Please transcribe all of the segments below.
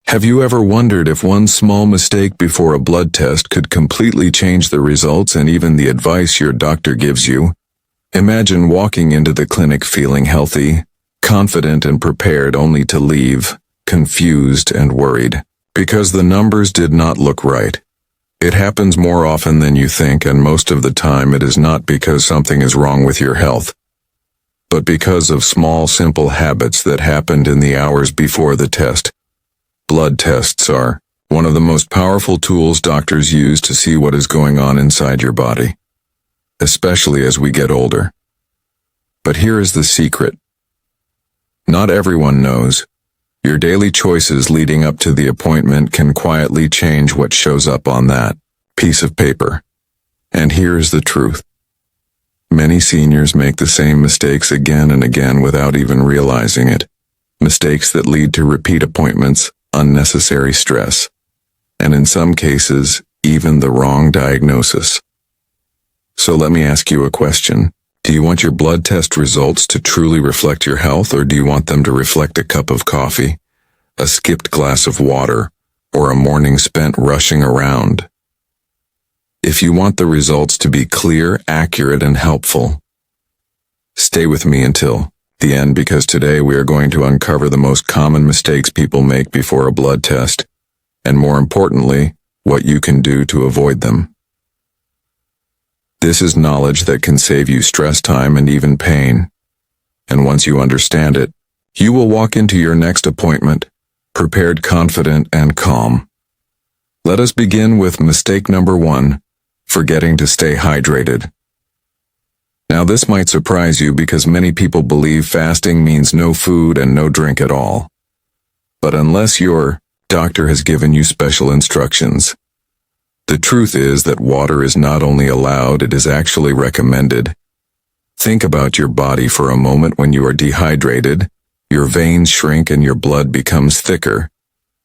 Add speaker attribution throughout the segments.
Speaker 1: Have you ever wondered if one small mistake before a blood test could completely change the results and even the advice your doctor gives you? Imagine walking into the clinic feeling healthy, confident and prepared, only to leave, confused and worried, because the numbers did not look right. It happens more often than you think, and most of the time it is not because something is wrong with your health, but because of small, simple habits that happened in the hours before the test. Blood tests are one of the most powerful tools doctors use to see what is going on inside your body, especially as we get older. But here is the secret. Not everyone knows. Your daily choices leading up to the appointment can quietly change what shows up on that piece of paper. And here is the truth. Many seniors make the same mistakes again and again without even realizing it. Mistakes that lead to repeat appointments, unnecessary stress, and in some cases, even the wrong diagnosis. So let me ask you a question. Do you want your blood test results to truly reflect your health, or do you want them to reflect a cup of coffee, a skipped glass of water, or a morning spent rushing around? If you want the results to be clear, accurate, and helpful, stay with me until the end, because today we are going to uncover the most common mistakes people make before a blood test, and more importantly, what you can do to avoid them. This is knowledge that can save you stress, time, and even pain. And once you understand it, you will walk into your next appointment prepared, confident, and calm. Let us begin with mistake number 1, forgetting to stay hydrated. Now this might surprise you because many people believe fasting means no food and no drink at all. But unless your doctor has given you special instructions, the truth is that water is not only allowed, it is actually recommended. Think about your body for a moment. When you are dehydrated, your veins shrink and your blood becomes thicker.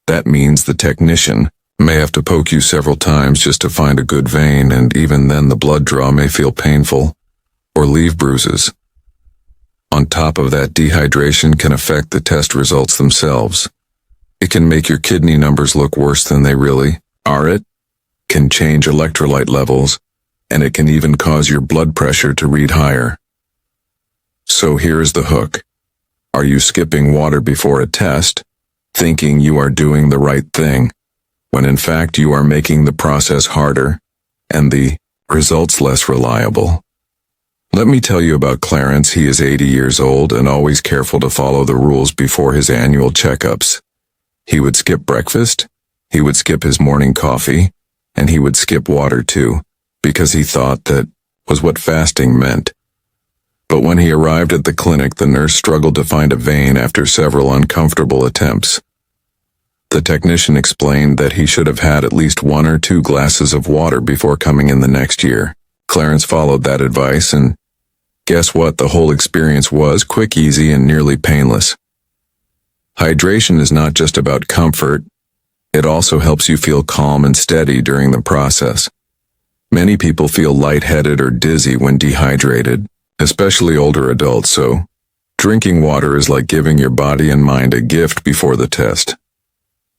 Speaker 1: That means the technician may have to poke you several times just to find a good vein, and even then the blood draw may feel painful or leave bruises. On top of that, dehydration can affect the test results themselves. It can make your kidney numbers look worse than they really are. It can change electrolyte levels, and it can even cause your blood pressure to read higher. So here's the hook. Are you skipping water before a test, thinking you are doing the right thing, when in fact you are making the process harder and the results less reliable? Let me tell you about Clarence. He is 80 years old and always careful to follow the rules before his annual checkups. He would skip breakfast, he would skip his morning coffee, and he would skip water too, because he thought that was what fasting meant. But when he arrived at the clinic, the nurse struggled to find a vein after several uncomfortable attempts. The technician explained that he should have had at least 1 or 2 glasses of water before coming in the next year. Clarence followed that advice, and guess what? The whole experience was quick, easy, and nearly painless. Hydration is not just about comfort, it also helps you feel calm and steady during the process. Many people feel lightheaded or dizzy when dehydrated, especially older adults, so drinking water is like giving your body and mind a gift before the test.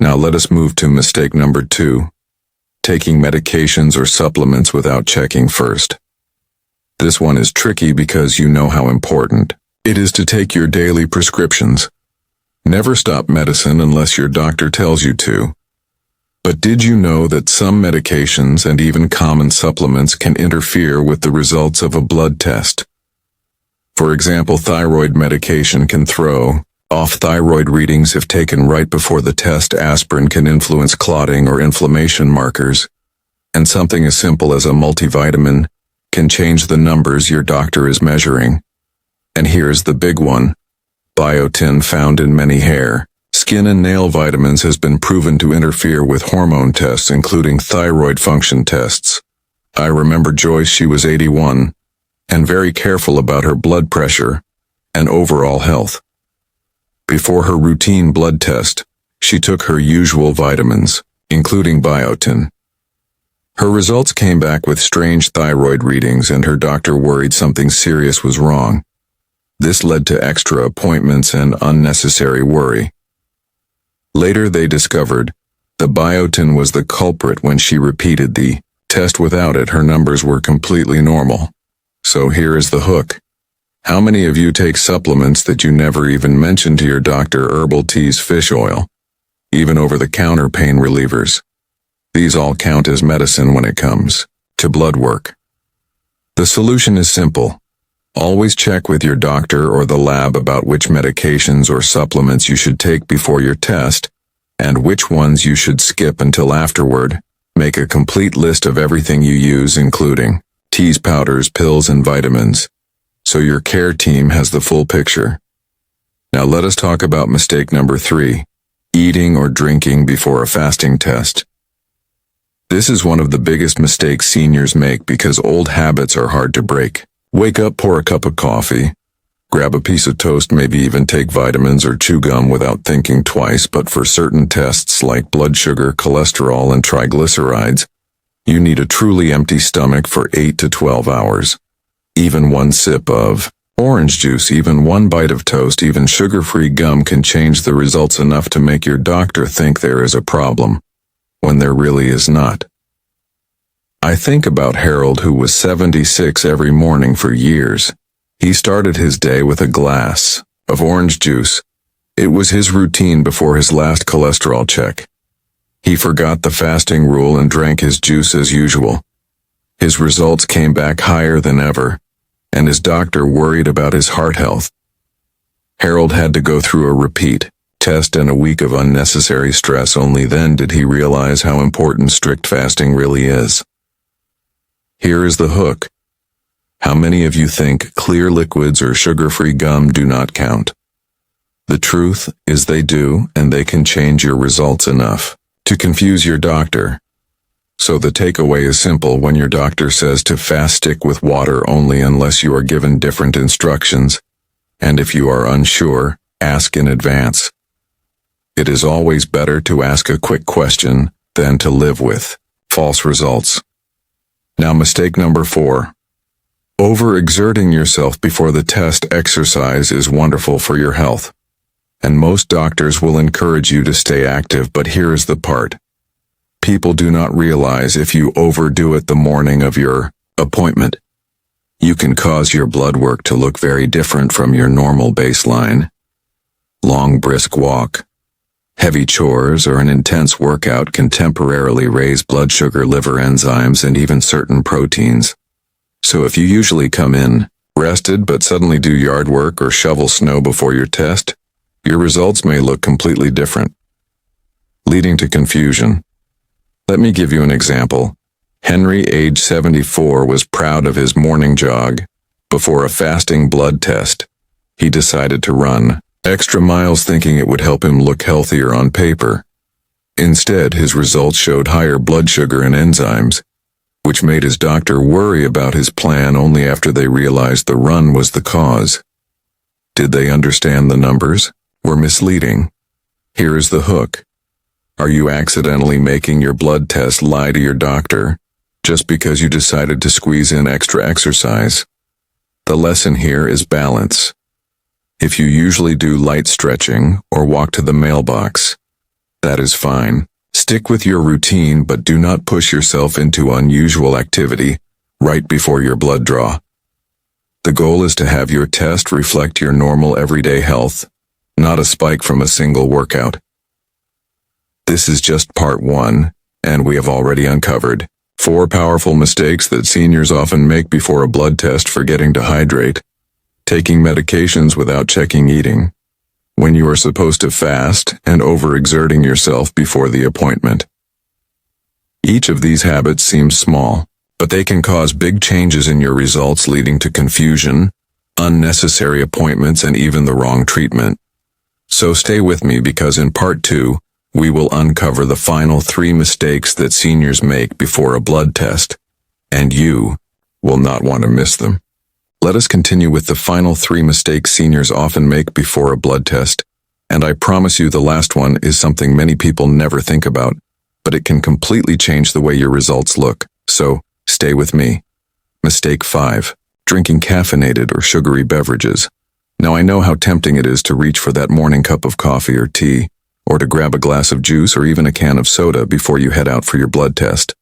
Speaker 1: Now let us move to mistake number 2. Taking medications or supplements without checking first. This one is tricky because you know how important it is to take your daily prescriptions. Never stop medicine unless your doctor tells you to. But did you know that some medications and even common supplements can interfere with the results of a blood test? For example, thyroid medication can throw off thyroid readings if taken right before the test. Aspirin can influence clotting or inflammation markers, and something as simple as a multivitamin can change the numbers your doctor is measuring. And here's the big one. Biotin, found in many hair, skin, and nail vitamins, has been proven to interfere with hormone tests, including thyroid function tests. I remember Joyce. She was 81 and very careful about her blood pressure and overall health. Before her routine blood test, she took her usual vitamins, including biotin. Her results came back with strange thyroid readings, and her doctor worried something serious was wrong. This led to extra appointments and unnecessary worry. Later they discovered the biotin was the culprit. When she repeated the test without it, her numbers were completely normal. So here is the hook. How many of you take supplements that you never even mentioned to your doctor? Herbal teas, fish oil, even over-the-counter pain relievers. These all count as medicine when it comes to blood work. The solution is simple. Always check with your doctor or the lab about which medications or supplements you should take before your test, and which ones you should skip until afterward. Make a complete list of everything you use, including teas, powders, pills, and vitamins, so your care team has the full picture. Now let us talk about mistake number 3, eating or drinking before a fasting test. This is one of the biggest mistakes seniors make because old habits are hard to break. Wake up, pour a cup of coffee, grab a piece of toast, maybe even take vitamins or chew gum without thinking twice. But for certain tests like blood sugar, cholesterol, and triglycerides, you need a truly empty stomach for 8 to 12 hours. Even one sip of orange juice, even one bite of toast, even sugar-free gum can change the results enough to make your doctor think there is a problem, when there really is not. I think about Harold, who was 76 every morning for years. He started his day with a glass of orange juice. It was his routine before his last cholesterol check. He forgot the fasting rule and drank his juice as usual. His results came back higher than ever, and his doctor worried about his heart health. Harold had to go through a repeat test and a week of unnecessary stress. Only then did he realize how important strict fasting really is. Here is the hook. How many of you think clear liquids or sugar-free gum do not count? The truth is they do, and they can change your results enough to confuse your doctor. So the takeaway is simple. When your doctor says to fast, stick with water only unless you are given different instructions. And if you are unsure, ask in advance. It is always better to ask a quick question than to live with false results. Now, mistake number 4. Overexerting yourself before the test. Exercise is wonderful for your health, and most doctors will encourage you to stay active, but here is the part. People do not realize if you overdo it the morning of your appointment, you can cause your blood work to look very different from your normal baseline. Long brisk walk, heavy chores, or an intense workout can temporarily raise blood sugar, liver enzymes, and even certain proteins. So if you usually come in rested but suddenly do yard work or shovel snow before your test, your results may look completely different, leading to confusion. Let me give you an example. Henry, age 74, was proud of his morning jog. Before a fasting blood test, he decided to run extra miles thinking it would help him look healthier on paper. Instead, his results showed higher blood sugar and enzymes, which made his doctor worry about his plan only after they realized the run was the cause. Did they understand the numbers were misleading? Here is the hook. Are you accidentally making your blood test lie to your doctor just because you decided to squeeze in extra exercise? The lesson here is balance. If you usually do light stretching or walk to the mailbox, that is fine. Stick with your routine, but do not push yourself into unusual activity right before your blood draw. The goal is to have your test reflect your normal everyday health, not a spike from a single workout. This is just part 1, and we have already uncovered 4 powerful mistakes that seniors often make before a blood test: forgetting to hydrate, taking medications without checking eating when you are supposed to fast, and overexerting yourself before the appointment. Each of these habits seems small, but they can cause big changes in your results, leading to confusion, unnecessary appointments, and even the wrong treatment. So stay with me, because in part 2, we will uncover the final 3 mistakes that seniors make before a blood test, and you will not want to miss them. Let us continue with the final 3 mistakes seniors often make before a blood test, and I promise you the last one is something many people never think about, but it can completely change the way your results look. So, stay with me. Mistake 5. Drinking caffeinated or sugary beverages. Now, I know how tempting it is to reach for that morning cup of coffee or tea, or to grab a glass of juice or even a can of soda before you head out for your blood test.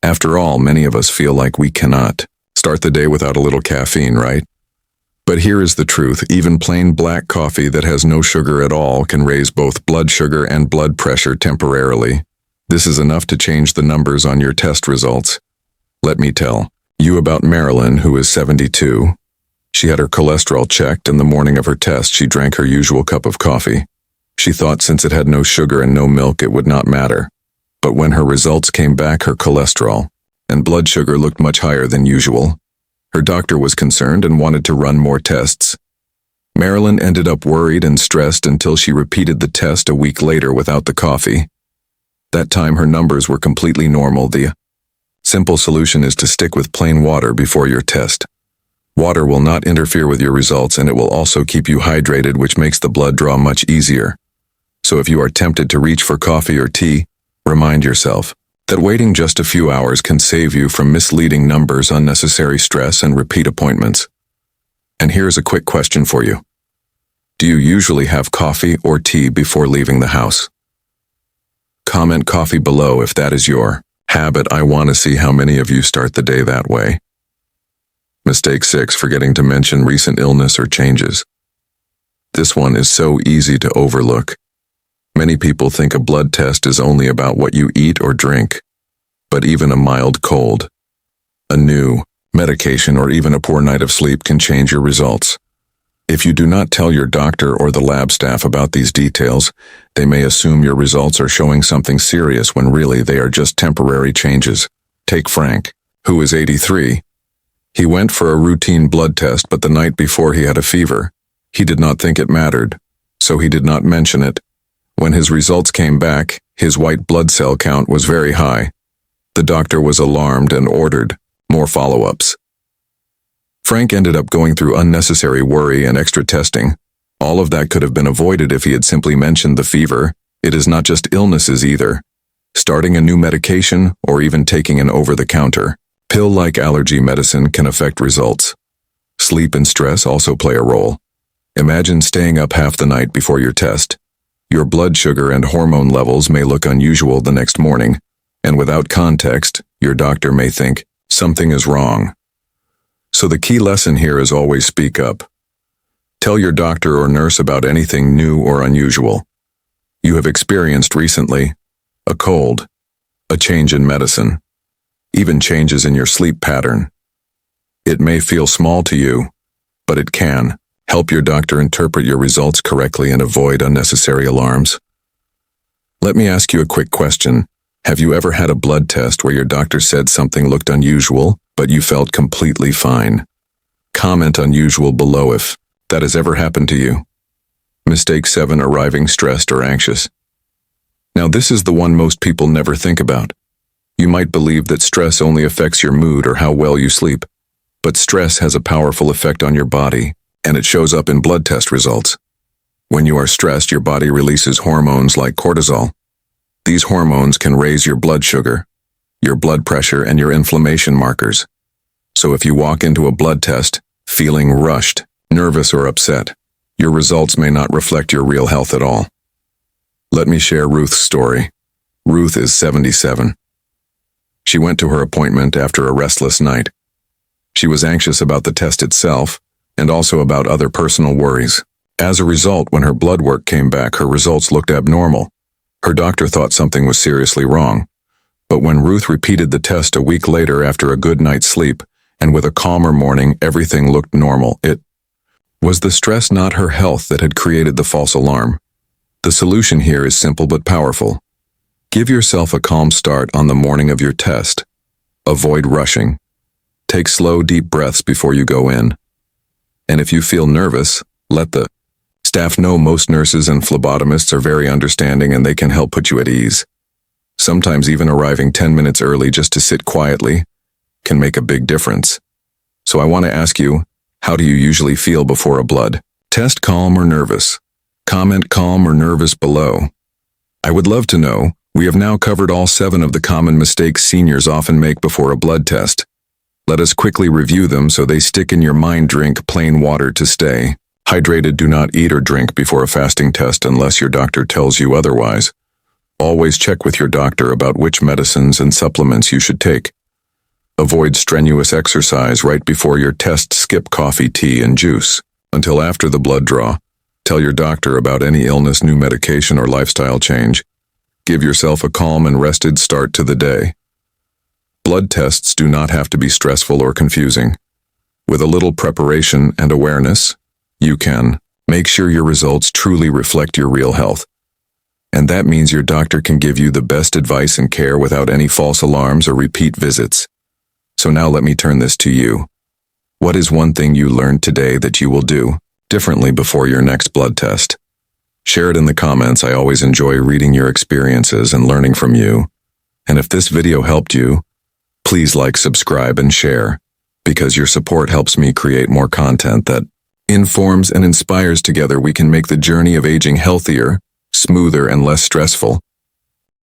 Speaker 1: After all, many of us feel like we cannot start the day without a little caffeine, right? But here is the truth. Even plain black coffee that has no sugar at all can raise both blood sugar and blood pressure temporarily. This is enough to change the numbers on your test results. Let me tell you about Marilyn, who is 72. She had her cholesterol checked, and the morning of her test, she drank her usual cup of coffee. She thought since it had no sugar and no milk, it would not matter. But when her results came back, her cholesterol and blood sugar looked much higher than usual. Her doctor was concerned and wanted to run more tests. Marilyn ended up worried and stressed until she repeated the test a week later without the coffee. That time her numbers were completely normal. The simple solution is to stick with plain water before your test. Water will not interfere with your results, and it will also keep you hydrated, which makes the blood draw much easier. So if you are tempted to reach for coffee or tea, remind yourself that waiting just a few hours can save you from misleading numbers, unnecessary stress, and repeat appointments. And here's a quick question for you. Do you usually have coffee or tea before leaving the house? Comment coffee below if that is your habit. I want to see how many of you start the day that way. Mistake 6, forgetting to mention recent illness or changes. This one is so easy to overlook. Many people think a blood test is only about what you eat or drink, but even a mild cold, a new medication, or even a poor night of sleep can change your results. If you do not tell your doctor or the lab staff about these details, they may assume your results are showing something serious when really they are just temporary changes. Take Frank, who is 83. He went for a routine blood test, but the night before he had a fever. He did not think it mattered, so he did not mention it. When his results came back, his white blood cell count was very high. The doctor was alarmed and ordered more follow-ups. Frank ended up going through unnecessary worry and extra testing. All of that could have been avoided if he had simply mentioned the fever. It is not just illnesses either. Starting a new medication or even taking an over-the-counter pill-like allergy medicine can affect results. Sleep and stress also play a role. Imagine staying up half the night before your test. Your blood sugar and hormone levels may look unusual the next morning, and without context, your doctor may think something is wrong. So the key lesson here is always speak up. Tell your doctor or nurse about anything new or unusual you have experienced recently, a cold, a change in medicine, even changes in your sleep pattern. It may feel small to you, but it can help your doctor interpret your results correctly and avoid unnecessary alarms. Let me ask you a quick question. Have you ever had a blood test where your doctor said something looked unusual, but you felt completely fine? Comment unusual below if that has ever happened to you. Mistake 7, arriving stressed or anxious. Now this is the one most people never think about. You might believe that stress only affects your mood or how well you sleep, but stress has a powerful effect on your body, and it shows up in blood test results. When you are stressed, your body releases hormones like cortisol. These hormones can raise your blood sugar, your blood pressure, and your inflammation markers. So if you walk into a blood test feeling rushed, nervous, or upset, your results may not reflect your real health at all. Let me share Ruth's story. Ruth is 77. She went to her appointment after a restless night. She was anxious about the test itself and also about other personal worries. As a result, when her blood work came back, her results looked abnormal. Her doctor thought something was seriously wrong. But when Ruth repeated the test a week later after a good night's sleep, and with a calmer morning, everything looked normal. It was the stress, not her health, that had created the false alarm. The solution here is simple but powerful. Give yourself a calm start on the morning of your test. Avoid rushing. Take slow, deep breaths before you go in. And if you feel nervous, let the staff know. Most nurses and phlebotomists are very understanding, and they can help put you at ease. Sometimes even arriving 10 minutes early just to sit quietly can make a big difference. So I want to ask you, how do you usually feel before a blood test? Calm or nervous? Comment calm or nervous below. I would love to know. We have now covered all 7 of the common mistakes seniors often make before a blood test. Let us quickly review them so they stick in your mind. Drink plain water to stay Hydrated, do not eat or drink before a fasting test unless your doctor tells you otherwise. Always check with your doctor about which medicines and supplements you should take. Avoid strenuous exercise right before your test. Skip coffee, tea, and juice until after the blood draw. Tell your doctor about any illness, new medication, or lifestyle change. Give yourself a calm and rested start to the day. Blood tests do not have to be stressful or confusing. With a little preparation and awareness, you can make sure your results truly reflect your real health. And that means your doctor can give you the best advice and care without any false alarms or repeat visits. So now let me turn this to you. What is one thing you learned today that you will do differently before your next blood test? Share it in the comments. I always enjoy reading your experiences and learning from you. And if this video helped you, please like, subscribe, and share, because your support helps me create more content that informs and inspires. Together we can make the journey of aging healthier, smoother, and less stressful.